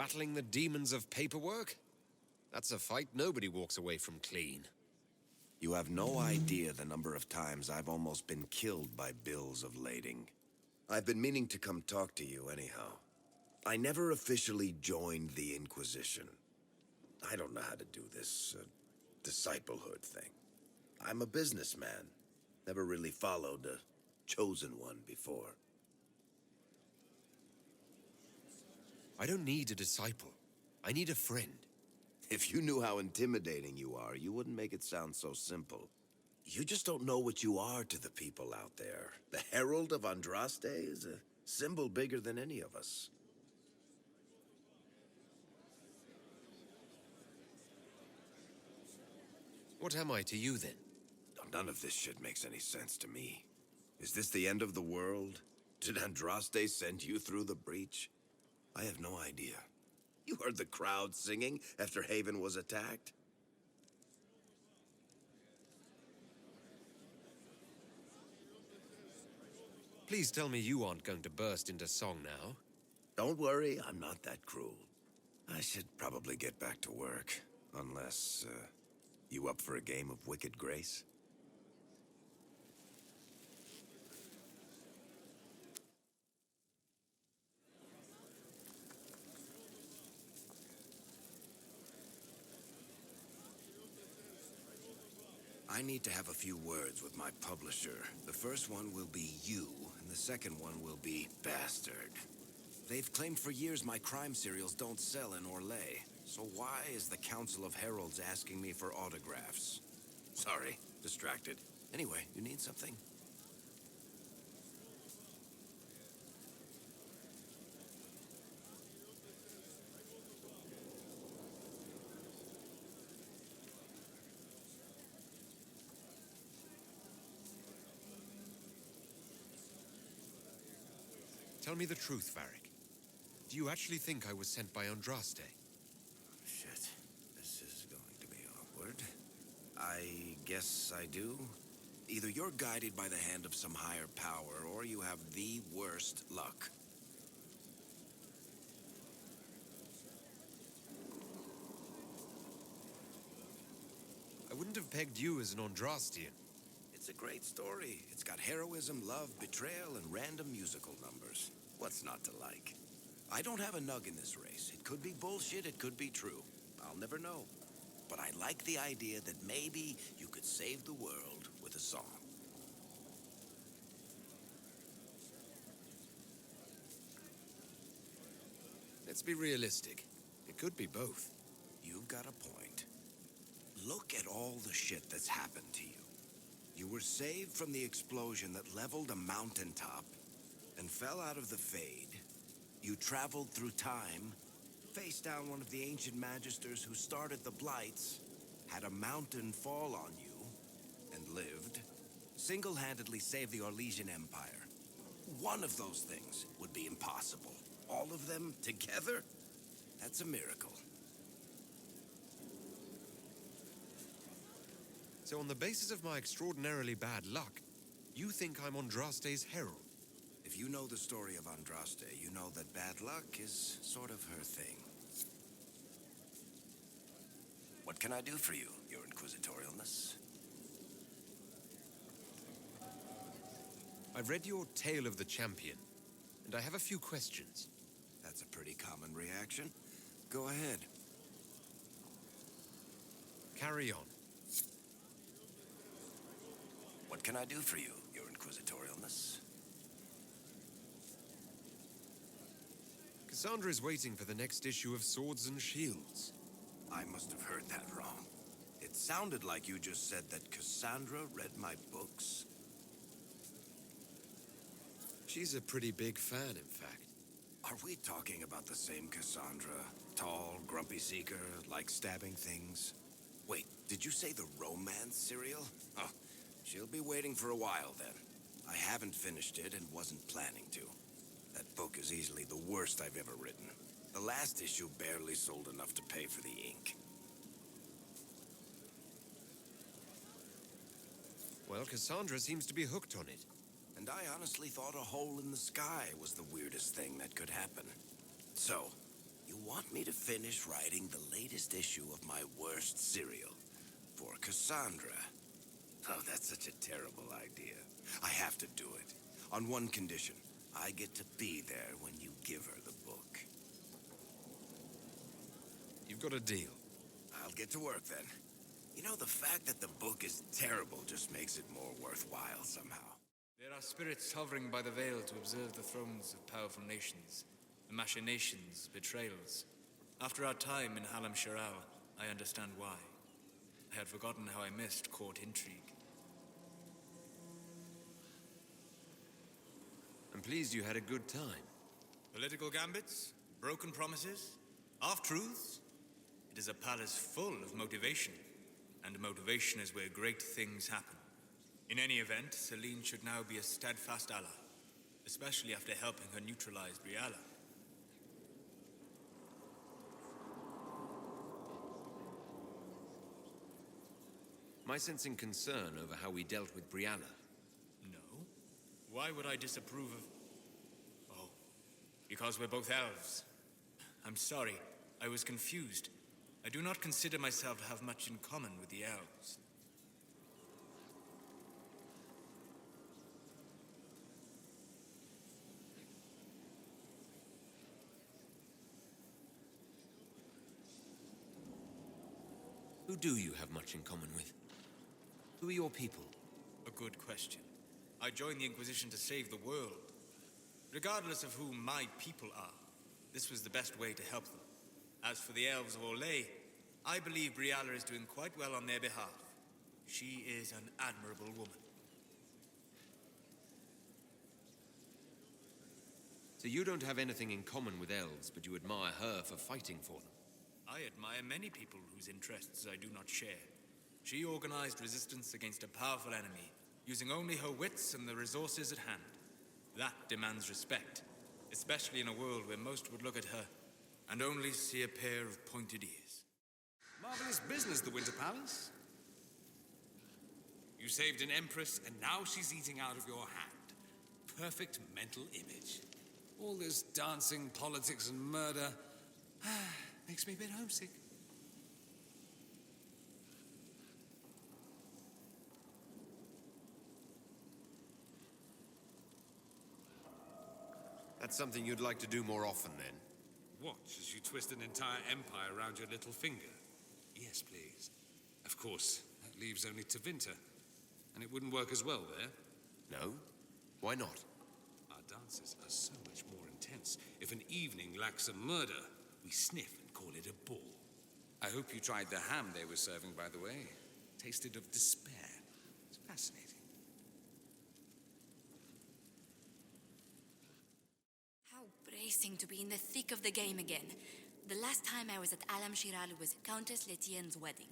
Battling the demons of paperwork? That's a fight nobody walks away from clean. You have no idea the number of times I've almost been killed by bills of lading. I've been meaning to come talk to you anyhow. I never officially joined the Inquisition. I don't know how to do this disciplehood thing. I'm a businessman. Never really followed a chosen one before. I don't need a disciple. I need a friend. If you knew how intimidating you are, you wouldn't make it sound so simple. You just don't know what you are to the people out there. The Herald of Andraste is a symbol bigger than any of us. What am I to you, then? None of this shit makes any sense to me. Is this the end of the world? Did Andraste send you through the breach? I have no idea. You heard the crowd singing after Haven was attacked? Please tell me you aren't going to burst into song now. Don't worry, I'm not that cruel. I should probably get back to work. Unless, you up for a game of Wicked Grace? I need to have a few words with my publisher. The first one will be you, and the second one will be Bastard. They've claimed for years my crime serials don't sell in Orlais. So why is the Council of Heralds asking me for autographs? Sorry, distracted. Anyway, you need something? Tell me the truth, Varric. Do you actually think I was sent by Andraste? Shit. This is going to be awkward. I guess I do. Either you're guided by the hand of some higher power, or you have the worst luck. I wouldn't have pegged you as an Andrastian. It's a great story. It's got heroism, love, betrayal, and random musical numbers. What's not to like? I don't have a nug in this race. It could be bullshit, it could be true. I'll never know. But I like the idea that maybe you could save the world with a song. Let's be realistic. It could be both. You've got a point. Look at all the shit that's happened to you. You were saved from the explosion that leveled a mountaintop and fell out of the Fade. You traveled through time, faced down one of the ancient magisters who started the Blights, had a mountain fall on you, and lived. Single-handedly saved the Orlesian Empire. One of those things would be impossible. All of them together? That's a miracle. So on the basis of my extraordinarily bad luck, you think I'm Andraste's herald? If you know the story of Andraste, you know that bad luck is sort of her thing. What can I do for you, your inquisitorialness? I've read your Tale of the Champion, and I have a few questions. That's a pretty common reaction. Go ahead. Carry on. What can I do for you, your inquisitorialness? Cassandra is waiting for the next issue of Swords and Shields. I must have heard that wrong. It sounded like you just said that Cassandra read my books. She's a pretty big fan, in fact. Are we talking about the same Cassandra? Tall, grumpy seeker, like stabbing things? Wait, did you say the romance serial? Oh, she'll be waiting for a while then. I haven't finished it and wasn't planning to. That book is easily the worst I've ever written. The last issue barely sold enough to pay for the ink. Well, Cassandra seems to be hooked on it. And I honestly thought a hole in the sky was the weirdest thing that could happen. So, you want me to finish writing the latest issue of my worst serial for Cassandra. Oh, that's such a terrible idea. I have to do it. On one condition. I get to be there when you give her the book. You've got a deal. I'll get to work then. You know, the fact that the book is terrible just makes it more worthwhile somehow. There are spirits hovering by the veil to observe the thrones of powerful nations, the machinations, betrayals. After our time in Halam Shiral, I understand why. I had forgotten how I missed court intrigue. I'm pleased you had a good time. Political gambits, broken promises, half-truths. It is a palace full of motivation, and motivation is where great things happen. In any event, Celine should now be a steadfast ally, especially after helping her neutralize Briala. Am I sensing concern over how we dealt with Briala? No. Why would I disapprove of... Oh, because we're both elves. I'm sorry, I was confused. I do not consider myself to have much in common with the elves. Who do you have much in common with? Who are your people? A good question. I joined the Inquisition to save the world. Regardless of who my people are, this was the best way to help them. As for the elves of Orlais, I believe Briala is doing quite well on their behalf. She is an admirable woman. So you don't have anything in common with elves, but you admire her for fighting for them? I admire many people whose interests I do not share. She organized resistance against a powerful enemy, using only her wits and the resources at hand. That demands respect, especially in a world where most would look at her and only see a pair of pointed ears. Marvelous business, the Winter Palace. You saved an empress, and now she's eating out of your hand. Perfect mental image. All this dancing, politics, and murder makes me a bit homesick. That's something you'd like to do more often, then? Watch as you twist an entire empire around your little finger. Yes, please. Of course, that leaves only Tevinter. And it wouldn't work as well there. No? Why not? Our dances are so much more intense. If an evening lacks a murder, we sniff and call it a ball. I hope you tried the ham they were serving, by the way. Tasted of despair. It's fascinating. How bracing to be in the thick of the game again. The last time I was at Alam Shiral was Countess Letienne's wedding.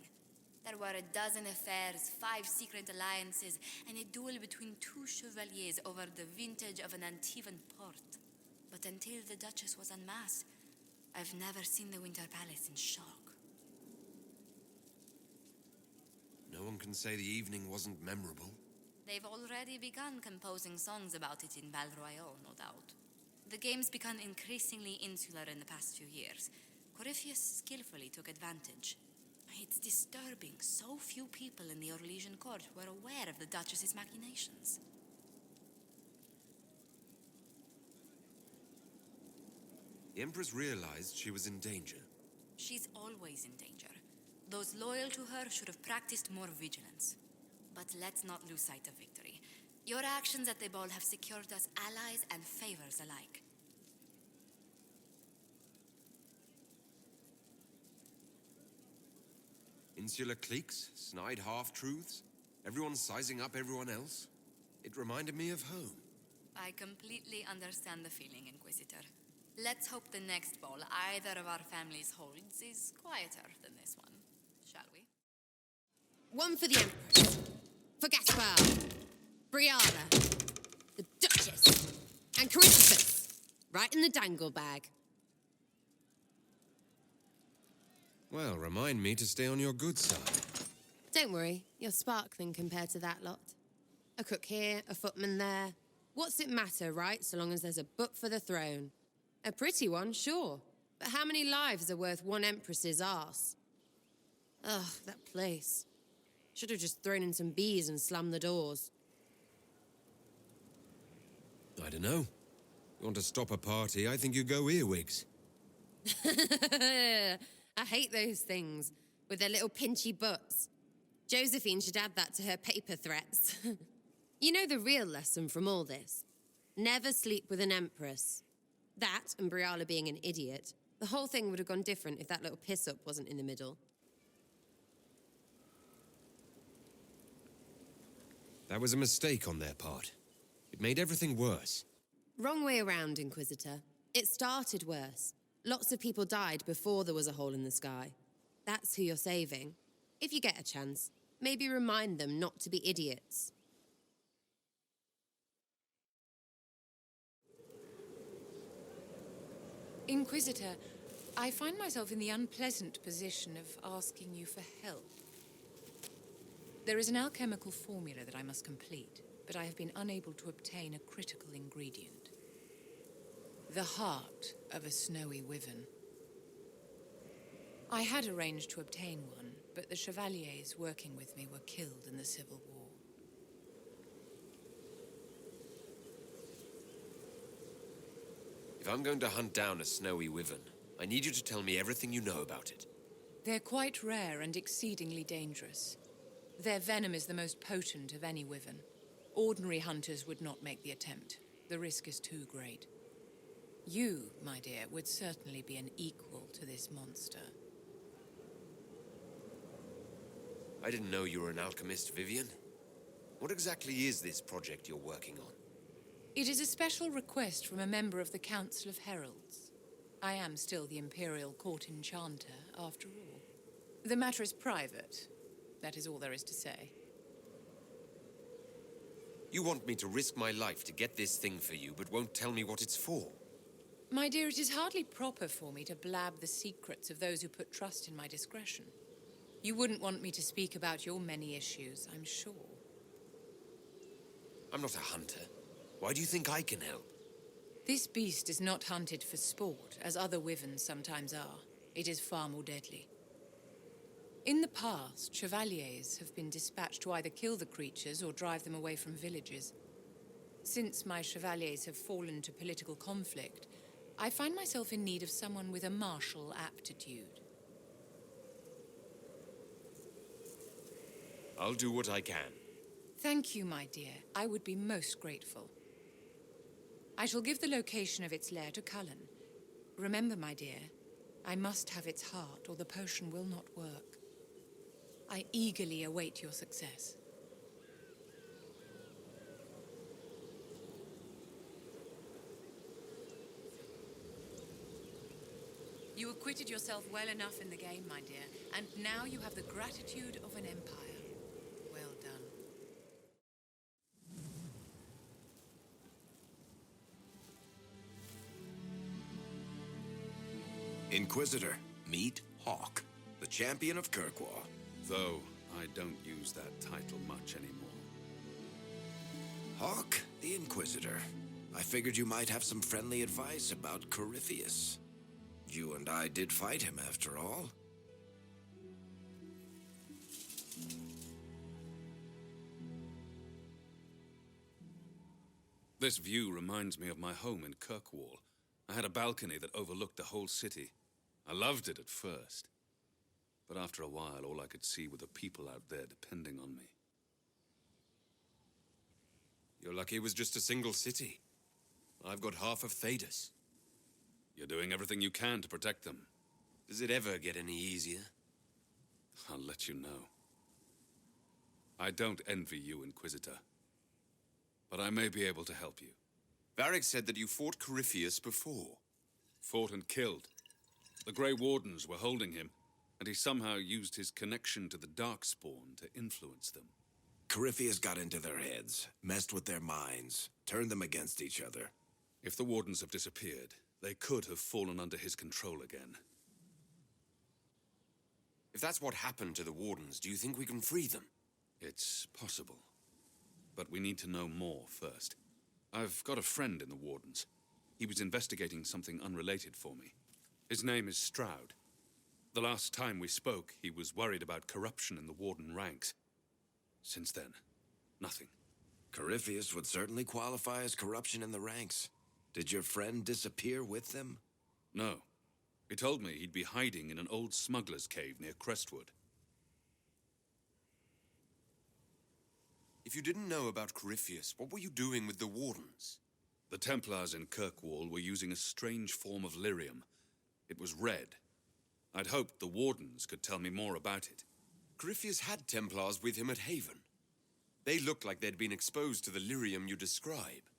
There were a dozen affairs, 5 secret alliances, and a duel between 2 chevaliers over the vintage of an Antivan port. But until the Duchess was unmasked, I've never seen the Winter Palace in shock. No one can say the evening wasn't memorable. They've already begun composing songs about it in Val Royale, no doubt. The game's become increasingly insular in the past few years. Corypheus skillfully took advantage. It's disturbing. So few people in the Orlesian court were aware of the Duchess's machinations. The Empress realized she was in danger. She's always in danger. Those loyal to her should have practiced more vigilance. But let's not lose sight of victory. Your actions at the ball have secured us allies and favors alike. Insular cliques, snide half-truths, everyone sizing up everyone else. It reminded me of home. I completely understand the feeling, Inquisitor. Let's hope the next ball either of our families holds is quieter than this one, shall we? One for the Empress, for Gaspar, Brianna, the Duchess, and Corypheus, right in the dangle bag. Well, remind me to stay on your good side. Don't worry, you're sparkling compared to that lot. A cook here, a footman there. What's it matter, right, so long as there's a butt for the throne? A pretty one, sure, But how many lives are worth one empress's arse? Ugh, that place. Should have just thrown in some bees and slammed the doors. I don't know. You want to stop a party, I think you go earwigs. I hate those things, with their little pinchy butts. Josephine should add that to her paper threats. You know the real lesson from all this? Never sleep with an empress. That, and Briala being an idiot. The whole thing would have gone different if that little piss-up wasn't in the middle. That was a mistake on their part. It made everything worse. Wrong way around, Inquisitor. It started worse. Lots of people died before there was a hole in the sky. That's who you're saving. If you get a chance, maybe remind them not to be idiots. Inquisitor, I find myself in the unpleasant position of asking you for help. There is an alchemical formula that I must complete, but I have been unable to obtain a critical ingredient. The heart of a snowy wyvern. I had arranged to obtain one, but the chevaliers working with me were killed in the Civil War. If I'm going to hunt down a snowy wyvern, I need you to tell me everything you know about it. They're quite rare and exceedingly dangerous. Their venom is the most potent of any wyvern. Ordinary hunters would not make the attempt. The risk is too great. You, my dear, would certainly be an equal to this monster. I didn't know you were an alchemist, Vivian. What exactly is this project you're working on? It is a special request from a member of the Council of Heralds. I am still the Imperial Court Enchanter, after all. The matter is private. That is all there is to say. You want me to risk my life to get this thing for you, but won't tell me what it's for? My dear, it is hardly proper for me to blab the secrets of those who put trust in my discretion. You wouldn't want me to speak about your many issues, I'm sure. I'm not a hunter. Why do you think I can help? This beast is not hunted for sport, as other wyverns sometimes are. It is far more deadly. In the past, chevaliers have been dispatched to either kill the creatures or drive them away from villages. Since my chevaliers have fallen to political conflict, I find myself in need of someone with a martial aptitude. I'll do what I can. Thank you, my dear. I would be most grateful. I shall give the location of its lair to Cullen. Remember, my dear, I must have its heart, or the potion will not work. I eagerly await your success. You acquitted yourself well enough in the game, my dear, and now you have the gratitude of an empire. Well done. Inquisitor, meet Hawk, the champion of Kirkwoll. Though I don't use that title much anymore. Hawk, the Inquisitor. I figured you might have some friendly advice about Corypheus. You and I did fight him, after all. This view reminds me of my home in Kirkwall. I had a balcony that overlooked the whole city. I loved it at first. But after a while, all I could see were the people out there depending on me. You're lucky it was just a single city. I've got half of Thedas. You're doing everything you can to protect them. Does it ever get any easier? I'll let you know. I don't envy you, Inquisitor. But I may be able to help you. Varric said that you fought Corypheus before. Fought and killed. The Grey Wardens were holding him, and he somehow used his connection to the Darkspawn to influence them. Corypheus got into their heads, messed with their minds, turned them against each other. If the Wardens have disappeared, they could have fallen under his control again. If that's what happened to the Wardens, do you think we can free them? It's possible. But we need to know more first. I've got a friend in the Wardens. He was investigating something unrelated for me. His name is Stroud. The last time we spoke, he was worried about corruption in the Warden ranks. Since then, nothing. Corypheus would certainly qualify as corruption in the ranks. Did your friend disappear with them? No. He told me he'd be hiding in an old smuggler's cave near Crestwood. If you didn't know about Corypheus, what were you doing with the Wardens? The Templars in Kirkwall were using a strange form of lyrium. It was red. I'd hoped the Wardens could tell me more about it. Corypheus had Templars with him at Haven. They looked like they'd been exposed to the lyrium you describe.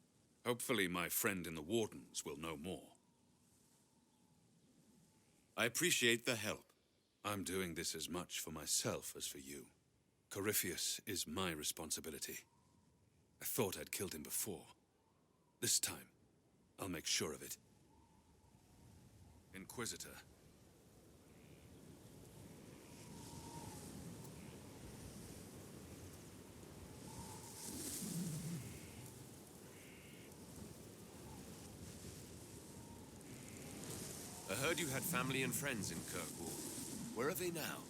Hopefully my friend in the Wardens will know more. I appreciate the help. I'm doing this as much for myself as for you. Corypheus is my responsibility. I thought I'd killed him before. This time, I'll make sure of it. Inquisitor. I heard you had family and friends in Kirkwall. Where are they now?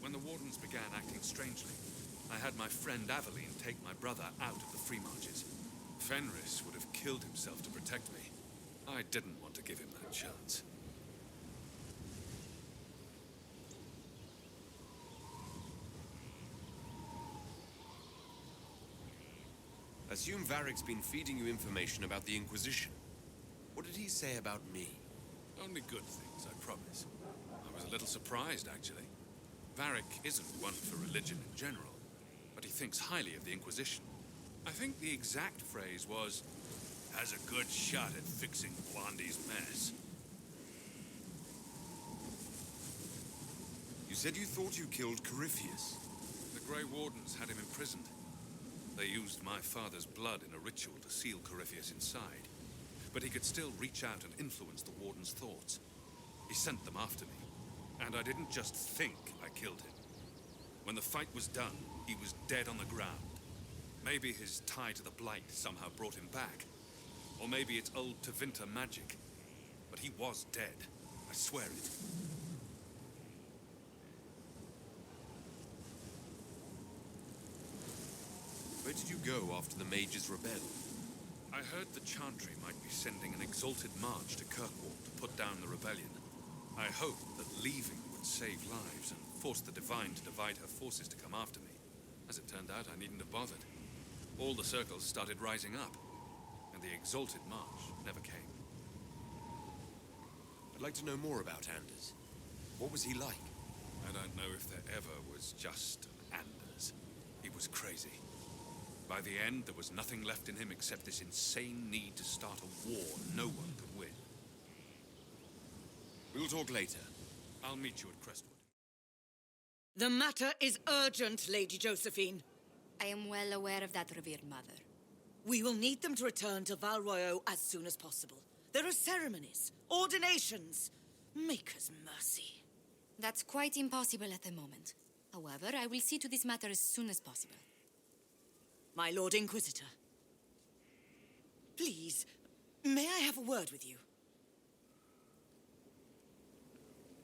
When the Wardens began acting strangely, I had my friend Aveline take my brother out of the Free Marches. Fenris would have killed himself to protect me. I didn't want to give him that chance. Assume Varric's been feeding you information about the Inquisition. What did he say about me? Only good things, I promise. I was a little surprised, actually. Varric isn't one for religion in general, but he thinks highly of the Inquisition. I think the exact phrase was, has a good shot at fixing Blondie's mess. You said you thought you killed Corypheus. The Grey Wardens had him imprisoned. They used my father's blood in a ritual to seal Corypheus inside. But he could still reach out and influence the Warden's thoughts. He sent them after me. And I didn't just think I killed him. When the fight was done, he was dead on the ground. Maybe his tie to the Blight somehow brought him back. Or maybe it's old Tevinter magic. But he was dead. I swear it. Where did you go after the mages rebelled? I heard the Chantry might be sending an exalted march to Kirkwall to put down the rebellion. I hoped that leaving would save lives and force the Divine to divide her forces to come after me. As it turned out, I needn't have bothered. All the circles started rising up, and the exalted march never came. I'd like to know more about Anders. What was he like? I don't know if there ever was just an Anders. He was crazy. By the end, there was nothing left in him except this insane need to start a war no one could win. We'll talk later. I'll meet you at Crestwood. The matter is urgent, Lady Josephine. I am well aware of that, revered mother. We will need them to return to Valroyo as soon as possible. There are ceremonies, ordinations. Maker's mercy. That's quite impossible at the moment. However, I will see to this matter as soon as possible. My Lord Inquisitor. Please, may I have a word with you?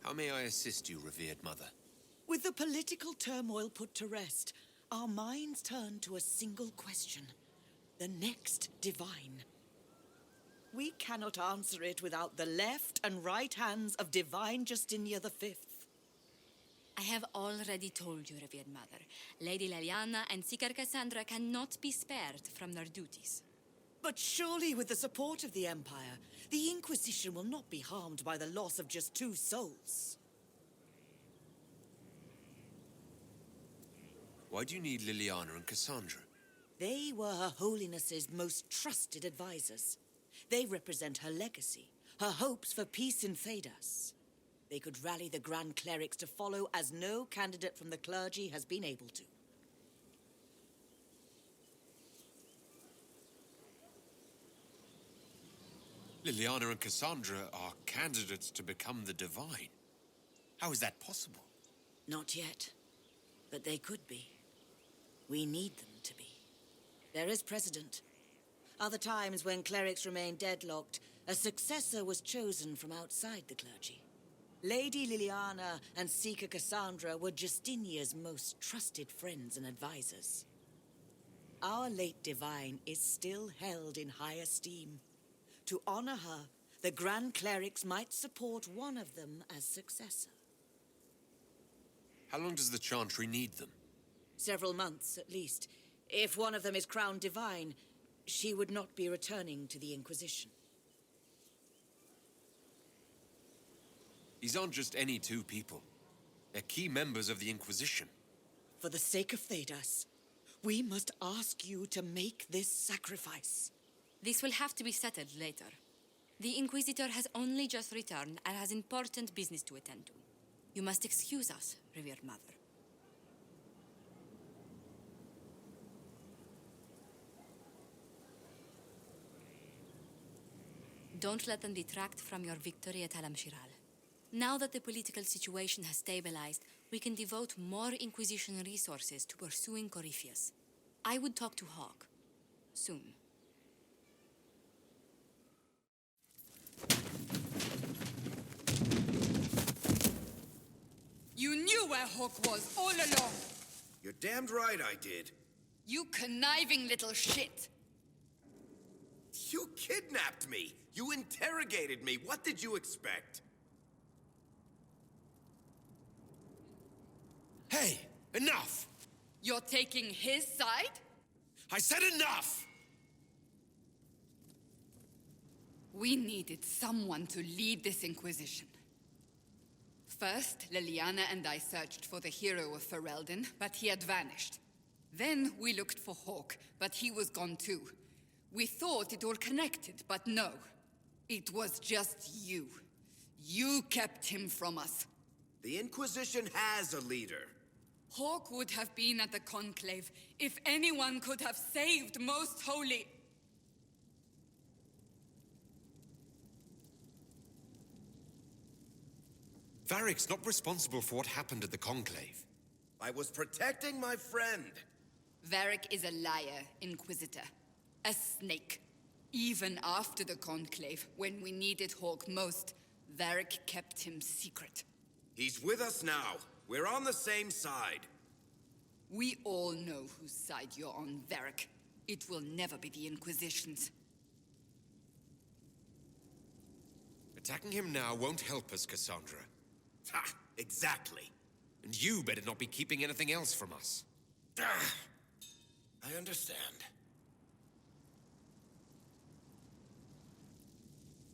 How may I assist you, revered mother? With the political turmoil put to rest, our minds turn to a single question. The next divine. We cannot answer it without the left and right hands of Divine Justinia V. I have already told you, revered mother. Lady Leliana and Seeker Cassandra cannot be spared from their duties. But surely with the support of the Empire, the Inquisition will not be harmed by the loss of just 2 souls. Why do you need Liliana and Cassandra? They were Her Holiness's most trusted advisors. They represent her legacy, her hopes for peace in Thedas. They could rally the Grand Clerics to follow as no candidate from the clergy has been able to. Liliana and Cassandra are candidates to become the Divine. How is that possible? Not yet, but they could be. We need them to be. There is precedent. Other times when clerics remained deadlocked, a successor was chosen from outside the clergy. Lady Liliana and Seeker Cassandra were Justinia's most trusted friends and advisors. Our late divine is still held in high esteem. To honor her, the Grand Clerics might support one of them as successor. How long does the Chantry need them? Several months, at least. If one of them is crowned divine, she would not be returning to the Inquisition. These aren't just any two people. They're key members of the Inquisition. For the sake of Thedas, we must ask you to make this sacrifice. This will have to be settled later. The Inquisitor has only just returned and has important business to attend to. You must excuse us, revered mother. Don't let them detract from your victory at Alam-Shiral. Now that the political situation has stabilized, we can devote more Inquisition resources to pursuing Corypheus. I would talk to Hawk. Soon. You knew where Hawk was all along! You're damned right I did. You conniving little shit! You kidnapped me! You interrogated me! What did you expect? Hey, enough! You're taking his side? I said enough! We needed someone to lead this Inquisition. First, Liliana and I searched for the hero of Ferelden, but he had vanished. Then we looked for Hawk, but he was gone too. We thought it all connected, but no. It was just you. You kept him from us. The Inquisition has a leader. Hawk would have been at the Conclave if anyone could have saved Most Holy... Varric's not responsible for what happened at the Conclave. I was protecting my friend. Varric is a liar, Inquisitor. A snake. Even after the Conclave, when we needed Hawk most, Varric kept him secret. He's with us now. We're on the same side. We all know whose side you're on, Varric. It will never be the Inquisition's. Attacking him now won't help us, Cassandra. Ha! Exactly. And you better not be keeping anything else from us. I understand.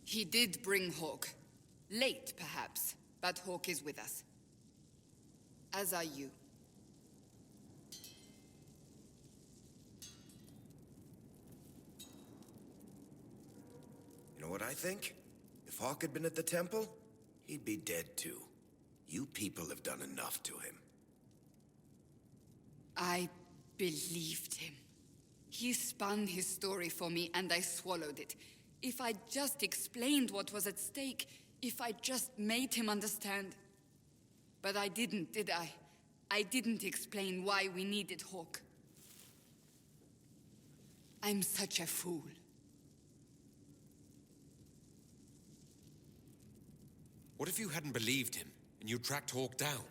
He did bring Hawk. Late, perhaps, but Hawk is with us. As are you. You know what I think? If Hawk had been at the temple, he'd be dead too. You people have done enough to him. I believed him. He spun his story for me, and I swallowed it. If I just explained what was at stake, if I just made him understand. But I didn't, did I? I didn't explain why we needed Hawk. I'm such a fool. What if you hadn't believed him, and you tracked Hawk down?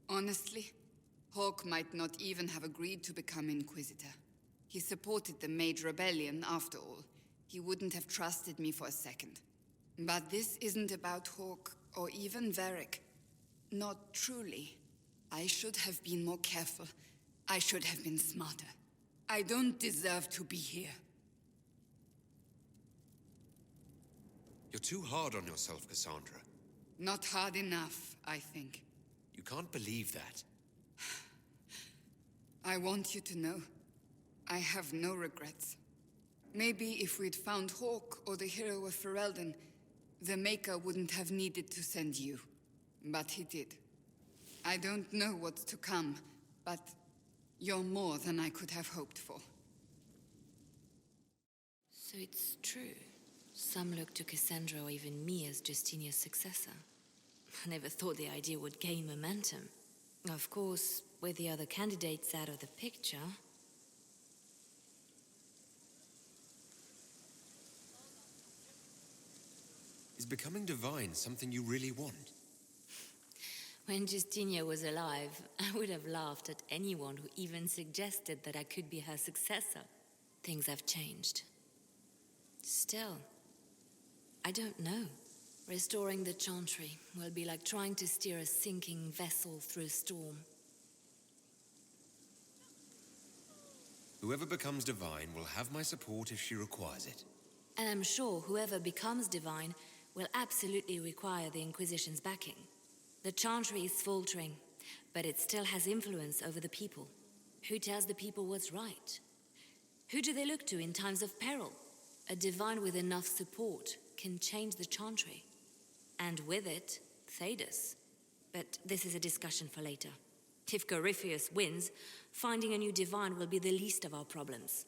Honestly, Hawk might not even have agreed to become Inquisitor. He supported the Mage Rebellion, after all. He wouldn't have trusted me for a second. But this isn't about Hawk, or even Varric. Not truly. I should have been more careful. I should have been smarter. I don't deserve to be here. You're too hard on yourself, Cassandra. Not hard enough, I think. You can't believe that. I want you to know, I have no regrets. Maybe if we'd found Hawk or the hero of Ferelden, the Maker wouldn't have needed to send you. But he did. I don't know what's to come, but you're more than I could have hoped for. So it's true. Some look to Cassandra or even me as Justinia's successor. I never thought the idea would gain momentum. Of course, with the other candidates out of the picture... Is becoming divine something you really want? When Justinia was alive, I would have laughed at anyone who even suggested that I could be her successor. Things have changed. Still, I don't know. Restoring the Chantry will be like trying to steer a sinking vessel through a storm. Whoever becomes divine will have my support if she requires it. And I'm sure whoever becomes divine will absolutely require the Inquisition's backing. The Chantry is faltering, but it still has influence over the people. Who tells the people what's right? Who do they look to in times of peril? A divine with enough support can change the Chantry. And with it, Thedas. But this is a discussion for later. If Corypheus wins, finding a new divine will be the least of our problems.